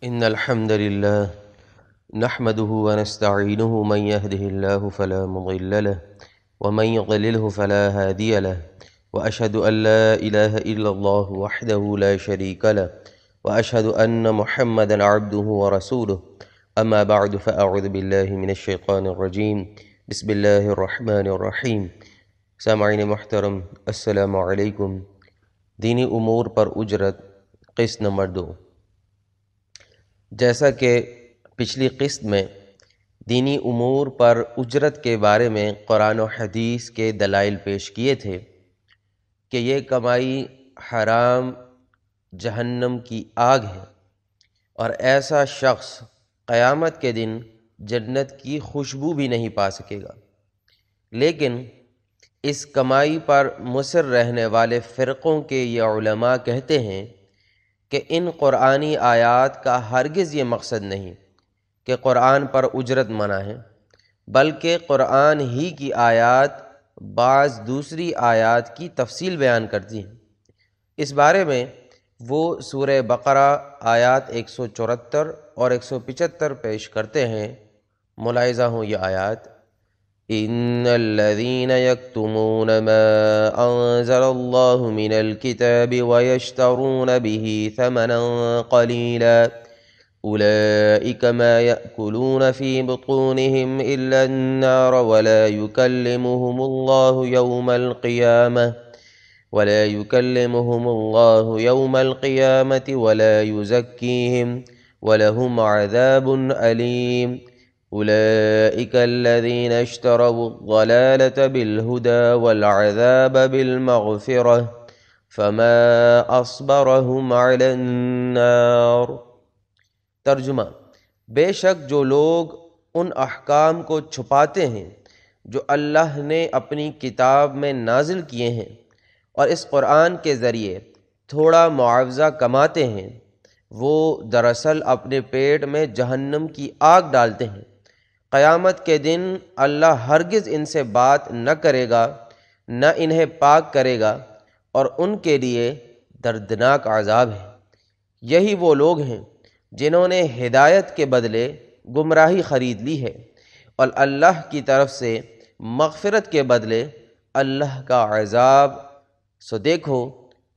إن الحمد لله نحمده ونستعينه من يهده الله فلا مضل له ومن يضلله فلا هادي له وأشهد أن لا إله إلا الله وحده لا شريك له وأشهد أن محمدا عبده ورسوله أما بعد فأعوذ بالله من الشيطان الرجيم بسم الله الرحمن الرحيم سامعین محترم، السلام علیکم۔ دینی امور پر اجرت، قسط نمبر 2۔ جیسا کہ پچھلی قسط میں دینی امور پر اجرت کے بارے میں قرآن و حدیث کے دلائل پیش کیے تھے کہ یہ کمائی حرام، جہنم کی آگ ہے، اور ایسا شخص قیامت کے دن جنت کی خوشبو بھی نہیں پا سکے گا۔ لیکن اس کمائی پر مصر رہنے والے فرقوں کے یہ علماء کہتے ہیں کہ ان قرآنی آیات کا ہرگز یہ مقصد نہیں کہ قرآن پر اجرت منع ہے، بلکہ قرآن ہی کی آیات بعض دوسری آیات کی تفصیل بیان کرتی ہیں۔ اس بارے میں وہ سورہ بقرہ آیات 174 اور 175 پیش کرتے ہیں۔ ملاحظہ ہوں یہ آیات: ان الذين يكتمون ما انزل الله من الكتاب ويشترون به ثمنا قليلا اولئك ما يأكلون في بطونهم الا النار ولا يكلمهم الله يوم القيامة ولا يزكيهم ولهم عذاب أليم أولئك الذين اشتروا الضلالة بالهدى والعذاب بالمغفرة فما أصبرهم على النار۔ ترجمہ: بے شک جو لوگ ان احکام کو چھپاتے ہیں جو اللہ نے اپنی کتاب میں نازل کیے ہیں اور اس قرآن کے ذریعے تھوڑا معاوضہ کماتے ہیں، وہ دراصل اپنے پیٹ میں جہنم کی آگ ڈالتے ہیں۔ قیامت کے دن اللہ ہرگز ان سے بات نہ کرے گا، نہ انہیں پاک کرے گا، اور ان کے لیے دردناک عذاب ہے۔ یہی وہ لوگ ہیں جنہوں نے ہدایت کے بدلے گمراہی خرید لی ہے، اور اللہ کی طرف سے مغفرت کے بدلے اللہ کا عذاب۔ سو دیکھو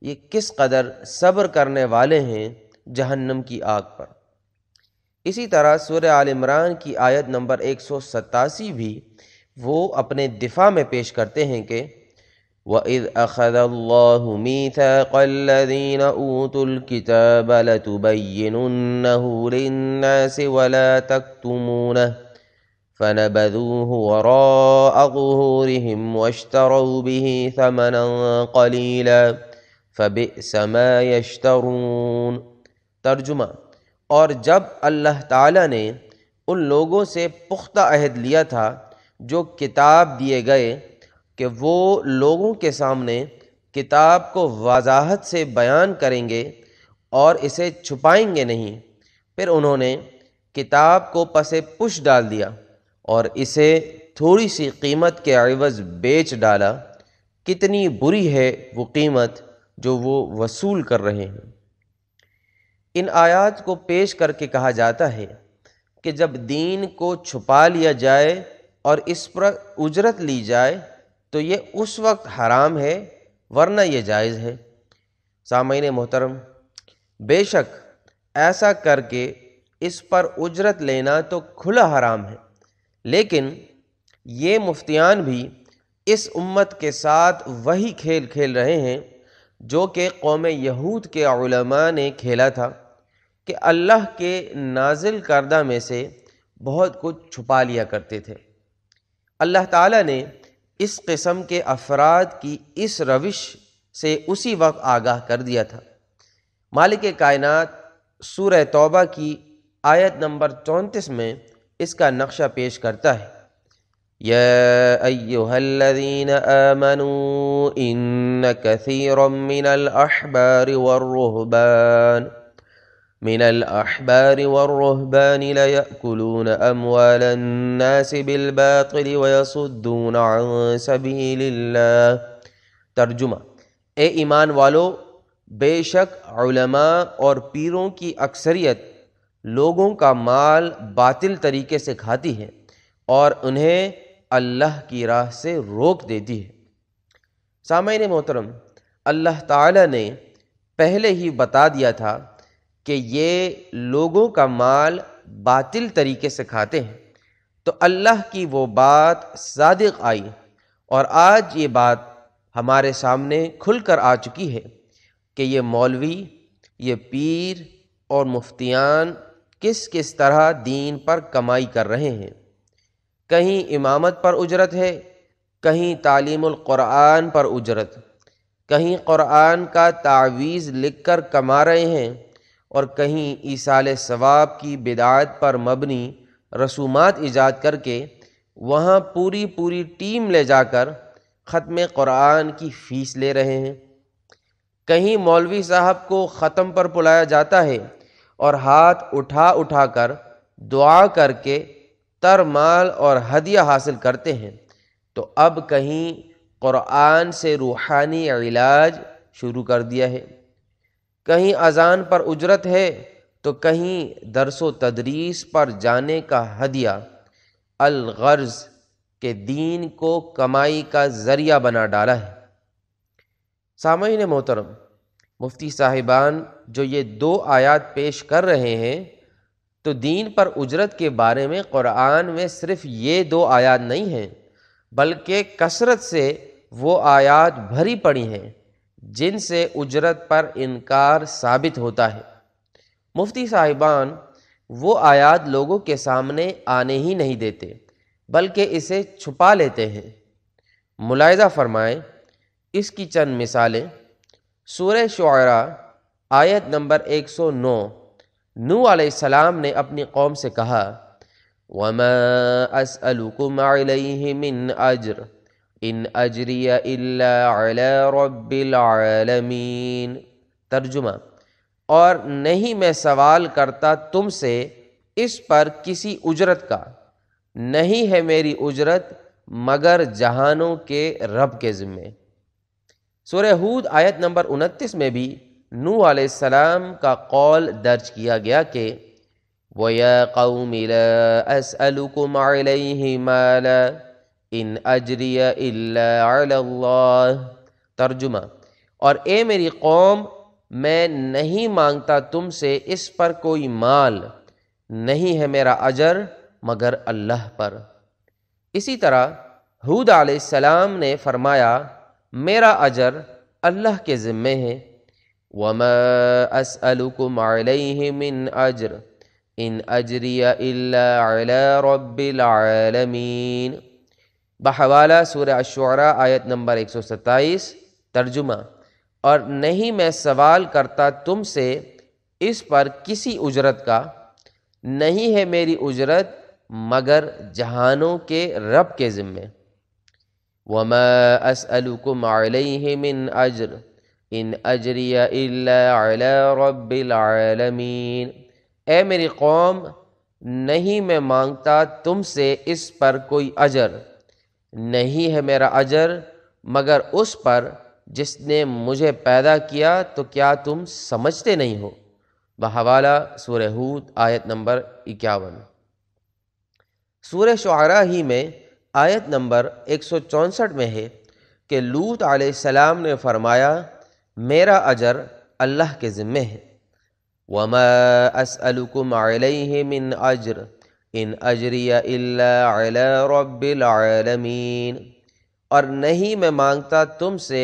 یہ کس قدر صبر کرنے والے ہیں جہنم کی آگ پر۔ اسی طرح سورہ آل عمران کی آیت نمبر 187 بھی وہ اپنے دفاع میں پیش کرتے ہیں کہ وَإِذْ أَخَذَ اللَّهُ مِيثَاقَ الَّذِينَ أُوتُوا الْكِتَابَ لَتُبَيِّنُنَّهُ لِلنَّاسِ وَلَا تَكْتُمُونَهُ فَنَبَذُوهُ وَرَاءَ ظُهُورِهِمْ وَاشْتَرَوْا بِهِ ثَمَنًا قَلِيلًا فَبِئْسَ مَا يَشْتَرُونَ۔ ترجمہ: اور جب اللہ تعالیٰ نے ان لوگوں سے پختہ عہد لیا تھا جو کتاب دیے گئے کہ وہ لوگوں کے سامنے کتاب کو وضاحت سے بیان کریں گے اور اسے چھپائیں گے نہیں، پھر انہوں نے کتاب کو پس پش ڈال دیا اور اسے تھوڑی سی قیمت کے عوض بیچ ڈالا۔ کتنی بری ہے وہ قیمت جو وہ وصول کر رہے ہیں۔ ان آیات کو پیش کر کے کہا جاتا ہے کہ جب دین کو چھپا لیا جائے اور اس پر اجرت لی جائے تو یہ اس وقت حرام ہے، ورنہ یہ جائز ہے۔ سامعین محترم، بے شک ایسا کر کے اس پر اجرت لینا تو کھلا حرام ہے، لیکن یہ مفتیان بھی اس امت کے ساتھ وہی کھیل کھیل رہے ہیں جو کہ قوم یہود کے علماء نے کھیلا تھا کہ اللہ کے نازل کردہ میں سے بہت کچھ چھپا لیا کرتے تھے۔ اللہ تعالیٰ نے اس قسم کے افراد کی اس روش سے اسی وقت آگاہ کر دیا تھا۔ مالک کائنات سورہ توبہ کی آیت نمبر 34 میں اس کا نقشہ پیش کرتا ہے: یا ایہا الذین آمنوا ان کثیرا من الأحبار والرهبان ليأكلون أموال الناس بالباطل ويصدون عن سبيل الله۔ ترجمہ: اے ایمان والو، بے شک علماء اور پیروں کی اکثریت لوگوں کا مال باطل طریقے سے کھاتی ہے اور انہیں اللہ کی راہ سے روک دیتی ہے۔ سامعین محترم، اللہ تعالی نے پہلے ہی بتا دیا تھا کہ یہ لوگوں کا مال باطل طریقے سے کھاتے ہیں، تو اللہ کی وہ بات صادق آئی، اور آج یہ بات ہمارے سامنے کھل کر آ چکی ہے کہ یہ مولوی، یہ پیر اور مفتیان کس کس طرح دین پر کمائی کر رہے ہیں۔ کہیں امامت پر اجرت ہے، کہیں تعلیم القرآن پر اجرت، کہیں قرآن کا تعویذ لکھ کر کما رہے ہیں، اور کہیں ایصال ثواب کی بدعت پر مبنی رسومات ایجاد کر کے وہاں پوری ٹیم لے جا کر ختم قرآن کی فیس لے رہے ہیں۔ کہیں مولوی صاحب کو ختم پر بلایا جاتا ہے اور ہاتھ اٹھا کر دعا کر کے تر مال اور ہدیہ حاصل کرتے ہیں، تو اب کہیں قرآن سے روحانی علاج شروع کر دیا ہے۔ کہیں اذان پر اجرت ہے تو کہیں درس و تدریس پر جانے کا ہدیہ، الغرض کہ دین کو کمائی کا ذریعہ بنا ڈالا ہے۔ سامعین محترم، مفتی صاحبان جو یہ 2 آیات پیش کر رہے ہیں، تو دین پر اجرت کے بارے میں قرآن میں صرف یہ 2 آیات نہیں ہیں، بلکہ کثرت سے وہ آیات بھری پڑی ہیں جن سے اجرت پر انکار ثابت ہوتا ہے۔ مفتی صاحبان وہ آیات لوگوں کے سامنے آنے ہی نہیں دیتے، بلکہ اسے چھپا لیتے ہیں۔ ملاحظہ فرمائیں اس کی چند مثالیں۔ سورہ شعراء آیت نمبر 109، نوح علیہ السلام نے اپنی قوم سے کہا، وَمَا أَسْأَلُكُمْ عَلَيْهِ مِنْ أَجْرٍ إِنْ أَجْرِيَ إِلَّا عَلَىٰ رَبِّ الْعَالَمِينَ۔ ترجمہ، اور نہیں میں سوال کرتا تم سے اس پر کسی اجرت کا، نہیں ہے میری اجرت مگر جہانوں کے رب کے ذمے۔ سورہ ہود آیت نمبر 29 میں بھی نوح علیہ السلام کا قول درج کیا گیا کہ وَيَا قَوْمِ لَا أَسْأَلُكُمْ عَلَيْهِ مَالًا إِنْ أَجْرِيَ إِلَّا عَلَى اللَّهِ۔ ترجمہ، اور اے میری قوم، میں نہیں مانگتا تم سے اس پر کوئی مال، نہیں ہے میرا اجر مگر اللہ پر۔ اسی طرح ہود علیہ السلام نے فرمایا، میرا اجر اللہ کے ذمے ہے۔ وَمَا أَسْأَلُكُمْ عَلَيْهِ مِنْ أَجْرٍ إِنْ أَجْرِيَ إِلَّا عَلَىٰ رَبِّ الْعَالَمِينَ۔ بحوالہ سورہ الشعراء آیت نمبر 127۔ ترجمہ، اور نہیں میں سوال کرتا تم سے اس پر کسی اجرت کا، نہیں ہے میری اجرت مگر جہانوں کے رب کے ذمے۔ وَمَا أَسْأَلُكُمْ عَلَيْهِ مِنْ أَجْرٍ إِنْ أَجْرِيَ إِلَّا عَلَىٰ رَبِّ الْعَالَمِينَ۔ اے میری قوم، نہیں میں مانگتا تم سے اس پر کوئی اجر، نہیں ہے میرا اجر مگر اس پر جس نے مجھے پیدا کیا، تو کیا تم سمجھتے نہیں ہو؟ بحوالہ سورہ ہود آیت نمبر 51۔ سورہ شعراء ہی میں آیت نمبر 164 میں ہے کہ لوط علیہ السلام نے فرمایا، میرا اجر اللہ کے ذمے ہے۔ وَمَا أَسْأَلُكُمْ عَلَيْهِ مِنْ أَجْرٍ إِنْ أَجْرِيَ إِلَّا عَلَىٰ رَبِّ الْعَالَمِينَ۔ اور نہیں میں مانگتا تم سے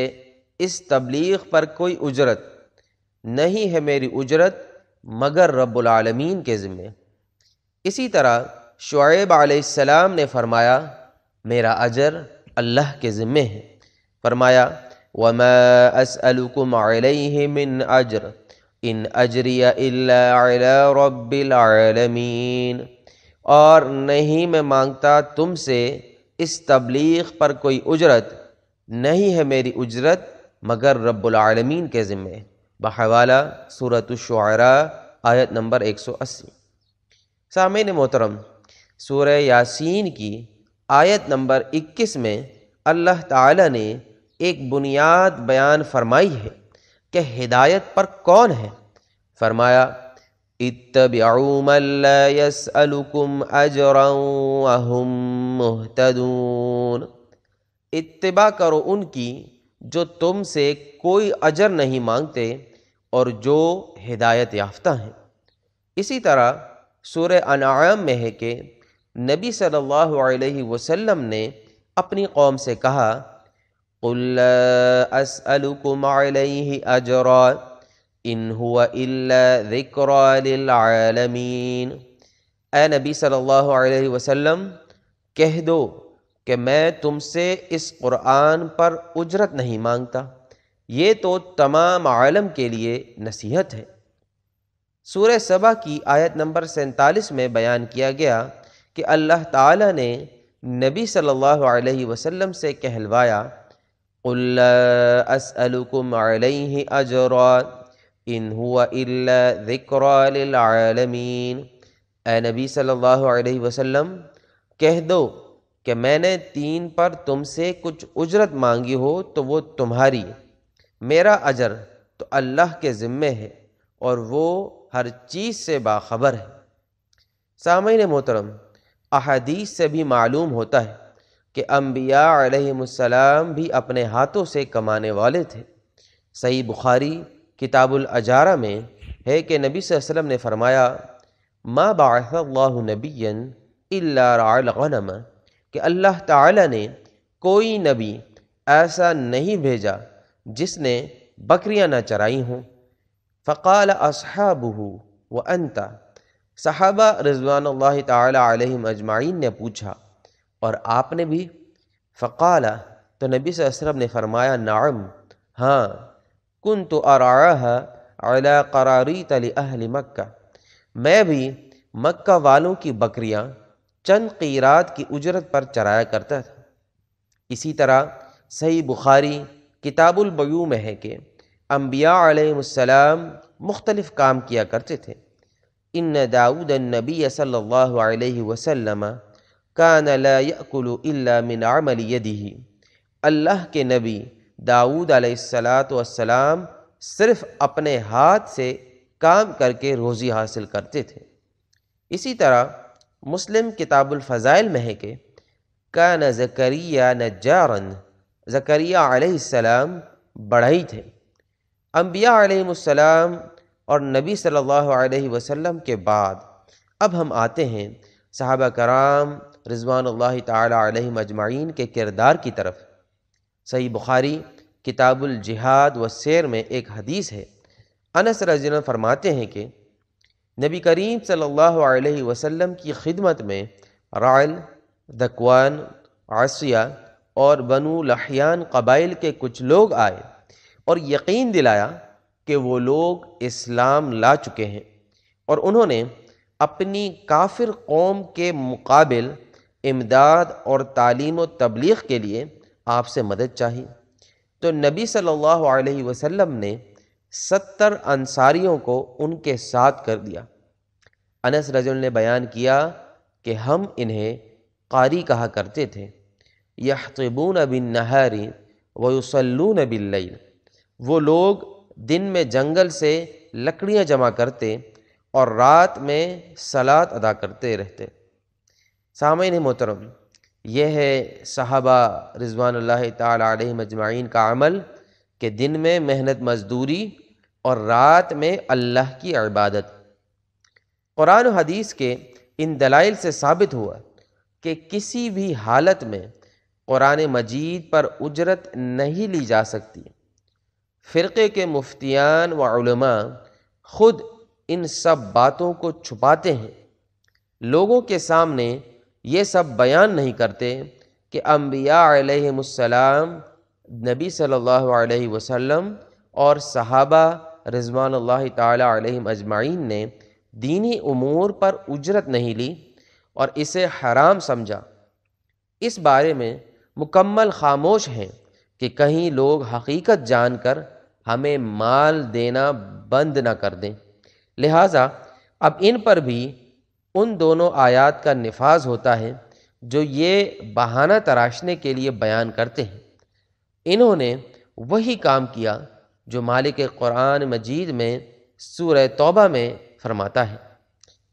اس تبلیغ پر کوئی اجرت، نہیں ہے میری اجرت مگر رب العالمین کے ذمے۔ اسی طرح شعیب علیہ السلام نے فرمایا، میرا اجر اللہ کے ذمے ہے۔ فرمایا، وَمَا أَسْأَلُكُمْ عَلَيْهِ مِنْ أَجْرٍ إِنْ أَجْرِيَ إِلَّا عَلَىٰ رَبِّ الْعَالَمِينَ۔ اور نہیں میں مانگتا تم سے اس تبلیغ پر کوئی اجرت، نہیں ہے میری اجرت مگر رب العالمین کے ذمے۔ بحوالہ سورۃ الشعراء آیت نمبر 180۔ سامعین محترم، سورہ یاسین کی آیت نمبر 21 میں اللہ تعالی نے ایک بنیاد بیان فرمائی ہے کہ ہدایت پر کون ہے۔ فرمایا، اتبعوا من لا يسألكم اجرا وهم مهتدون، اتباع کرو ان کی جو تم سے کوئی اجر نہیں مانگتے اور جو ہدایت یافتہ ہیں۔ اسی طرح سورہ انعام میں ہے کہ نبی صلی اللہ علیہ وسلم نے اپنی قوم سے کہا قُل لَا أَسْأَلُكُمْ عَلَيْهِ أَجْرًا إِنْ هُوَ إِلَّا ذِكْرَى لِلْعَالَمِينَ، اے نبی صلی اللہ علیہ وسلم کہہ دو کہ میں تم سے اس قرآن پر اجرت نہیں مانگتا، یہ تو تمام عالم کے لیے نصیحت ہے۔ سورہ سبا کی آیت نمبر 47 میں بیان کیا گیا کہ اللہ تعالیٰ نے نبی صلی اللہ علیہ وسلم سے کہلوایا قُل لَا أَسْأَلُكُمْ عَلَيْهِ أَجْرًا إِنْ هُوَ إِلَّا ذِكْرَى لِلْعَالَمِينَ، اے نبی صلی اللہ علیہ وسلم کہہ دو کہ میں نے دین پر تم سے کچھ اجرت مانگی ہو تو وہ تمہاری، میرا اجر تو اللہ کے ذمے ہے اور وہ ہر چیز سے باخبر ہے۔ سامعین محترم، احادیث سے بھی معلوم ہوتا ہے کہ انبیاء علیہم السلام بھی اپنے ہاتھوں سے کمانے والے تھے۔ صحیح بخاری کتاب الاجارہ میں ہے کہ نبی صلی اللہ علیہ وسلم نے فرمایا ما بعث اللہ نبیا الا رعى الغنم، کہ اللہ تعالی نے کوئی نبی ایسا نہیں بھیجا جس نے بکریاں نہ چرائی ہوں۔ فقال اصحابہ وانت، صحابہ رضوان اللہ تعالی علیہم اجمعین نے پوچھا اور آپ نے بھی؟ فقال، تو نبی صلی اللہ علیہ وسلم نے فرمایا نعم، ہاں، کنت ارعاها علی قراریط لأہل مکہ، میں بھی مکہ والوں کی بکریاں چند قیرات کی اجرت پر چرایا کرتا تھا۔ اسی طرح صحیح بخاری کتاب البیوع میں ہے کہ انبیاء علیہ السلام مختلف کام کیا کرتے تھے۔ ان داؤد النبی صلی اللہ علیہ وسلم کان لا یأکل الا من عمل یدہ، اللہ کے نبی داؤد علیہ السلام صرف اپنے ہاتھ سے کام کر کے روزی حاصل کرتے تھے۔ اسی طرح مسلم کتاب الفضائل میں ہے کہ کان زکریا نجارا، زکریا علیہ السلام بڑھئی تھے۔ انبیاء علیہ السلام اور نبی صلی اللہ علیہ وسلم کے بعد اب ہم آتے ہیں صحابہ کرام رضوان اللہ تعالی علیہم اجمعین کے کردار کی طرف۔ صحیح بخاری کتاب الجہاد والسیر میں ایک حدیث ہے، انس رضی اللہ عنہ فرماتے ہیں کہ نبی کریم صلی اللہ علیہ وسلم کی خدمت میں رعل، ذکوان، عصیہ اور بنو لحیان قبائل کے کچھ لوگ آئے اور یقین دلایا کہ وہ لوگ اسلام لا چکے ہیں، اور انہوں نے اپنی کافر قوم کے مقابل امداد اور تعلیم و تبلیغ کے لیے آپ سے مدد چاہی۔ تو نبی صلی اللہ علیہ وسلم نے 70 انصاریوں کو ان کے ساتھ کر دیا۔ انس رضی اللہ عنہ نے بیان کیا کہ ہم انہیں قاری کہا کرتے تھے، یحطبون بالنہار ویصلون باللیل، وہ لوگ دن میں جنگل سے لکڑیاں جمع کرتے اور رات میں صلاۃ ادا کرتے رہتے۔ سامعین محترم، یہ ہے صحابہ رضوان اللہ تعالی علیہم اجمعین کا عمل کہ دن میں محنت مزدوری اور رات میں اللہ کی عبادت۔ قرآن و حدیث کے ان دلائل سے ثابت ہوا کہ کسی بھی حالت میں قرآن مجید پر اجرت نہیں لی جا سکتی۔ فرقے کے مفتیان و علماء خود ان سب باتوں کو چھپاتے ہیں، لوگوں کے سامنے یہ سب بیان نہیں کرتے کہ انبیاء علیہم السلام، نبی صلی اللہ علیہ وسلم اور صحابہ رضوان اللہ تعالی علیہم اجمعین نے دینی امور پر اجرت نہیں لی اور اسے حرام سمجھا۔ اس بارے میں مکمل خاموش ہیں کہ کہیں لوگ حقیقت جان کر ہمیں مال دینا بند نہ کر دیں۔ لہٰذا اب ان پر بھی ان دونوں آیات کا نفاذ ہوتا ہے جو یہ بہانہ تراشنے کے لیے بیان کرتے ہیں۔ انہوں نے وہی کام کیا جو مالک قرآن مجید میں سورہ توبہ میں فرماتا ہے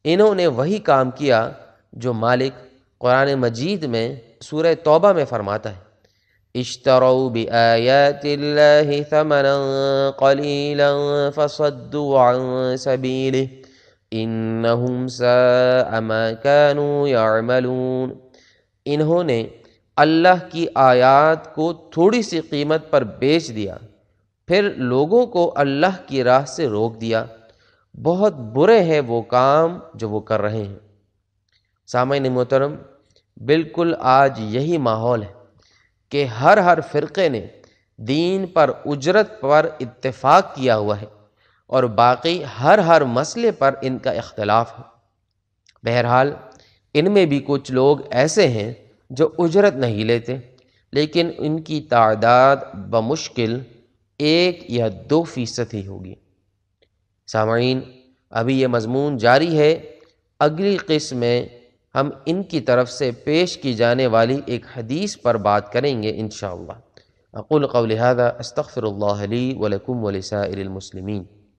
انہوں نے وہی کام کیا جو مالک قرآن مجید میں سورہ توبہ میں فرماتا ہے اشتروا بآیات اللہ ثمنا قلیلا فصدوا عن سبیلہ انہم ساء ما كانوا یعملون۔ انہوں نے اللہ کی آیات کو تھوڑی سی قیمت پر بیچ دیا، پھر لوگوں کو اللہ کی راہ سے روک دیا، بہت برے ہیں وہ کام جو وہ کر رہے ہیں۔ سامعین محترم، بالکل آج یہی ماحول ہے کہ ہر فرقے نے دین پر اجرت پر اتفاق کیا ہوا ہے اور باقی ہر مسئلے پر ان کا اختلاف ہے۔ بہرحال ان میں بھی کچھ لوگ ایسے ہیں جو اجرت نہیں لیتے، لیکن ان کی تعداد بمشکل 1 یا 2% ہی ہوگی۔ سامعین، ابھی یہ مضمون جاری ہے، اگلی قسم میں ہم ان کی طرف سے پیش کی جانے والی ایک حدیث پر بات کریں گے انشاءاللہ۔ اقول قولی ھذا استغفر اللہ لی ولکم ولسائر المسلمین۔